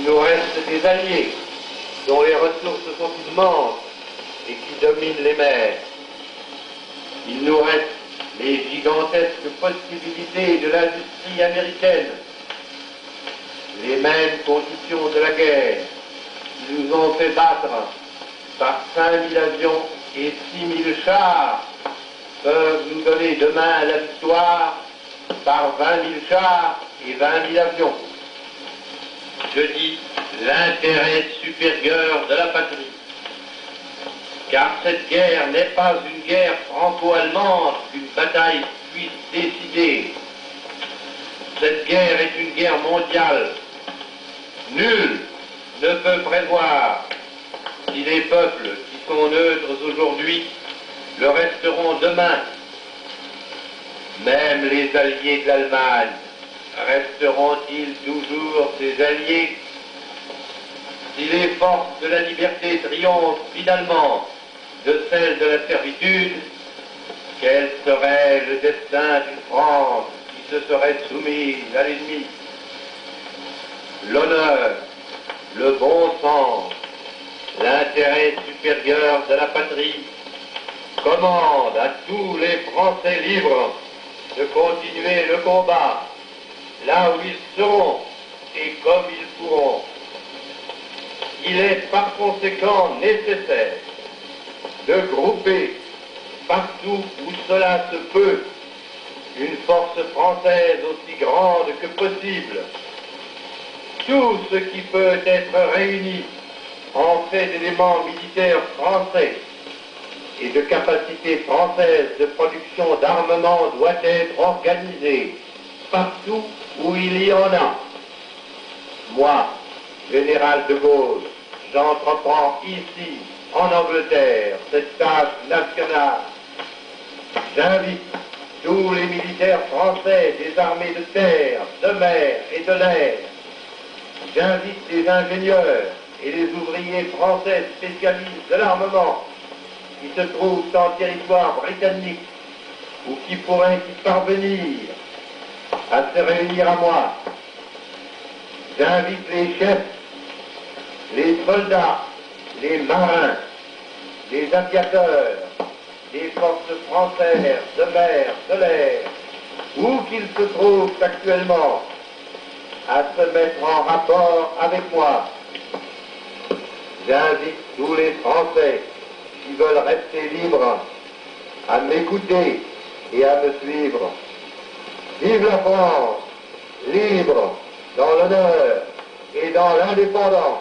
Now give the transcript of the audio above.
nous reste des alliés dont les ressources sont immenses et qui dominent les mers. Il nous reste les gigantesques possibilités de l'industrie américaine, les mêmes conditions de la guerre qui nous ont fait battre par 5000 avions et 6000 chars peuvent nous donner demain la victoire par 20 000 chars et 20 000 avions. Je dis l'intérêt supérieur de la patrie. Car cette guerre n'est pas une guerre franco-allemande qu'une bataille puisse décider. Cette guerre est une guerre mondiale. Nul ne peut prévoir si les peuples qui sont neutres aujourd'hui le resteront demain. Même les alliés de l'Allemagne resteront-ils toujours ses alliés si les forces de la liberté triomphent finalement de celles de la servitude? Quel serait le destin d'une France qui se serait soumise à l'ennemi? L'honneur, le bon sens, l'intérêt supérieur de la patrie commande à tous les Français libres de continuer le combat là où ils seront et comme ils pourront. Il est par conséquent nécessaire de grouper partout où cela se peut une force française aussi grande que possible. Tout ce qui peut être réuni en fait d'éléments militaires français et de capacités françaises de production d'armement doit être organisé partout où il y en a. Moi, général de Gaulle, j'entreprends ici, en Angleterre, cette tâche nationale. J'invite tous les militaires français des armées de terre, de mer et de l'air. J'invite les ingénieurs et les ouvriers français spécialistes de l'armement qui se trouvent en territoire britannique ou qui pourraient y parvenir à se réunir à moi. J'invite les chefs, les soldats, les marins, les aviateurs, des forces françaises de mer, de l'air, où qu'ils se trouvent actuellement, à se mettre en rapport avec moi. J'invite tous les Français qui veulent rester libres à m'écouter et à me suivre. Vive la France, libre, dans l'honneur et dans l'indépendance.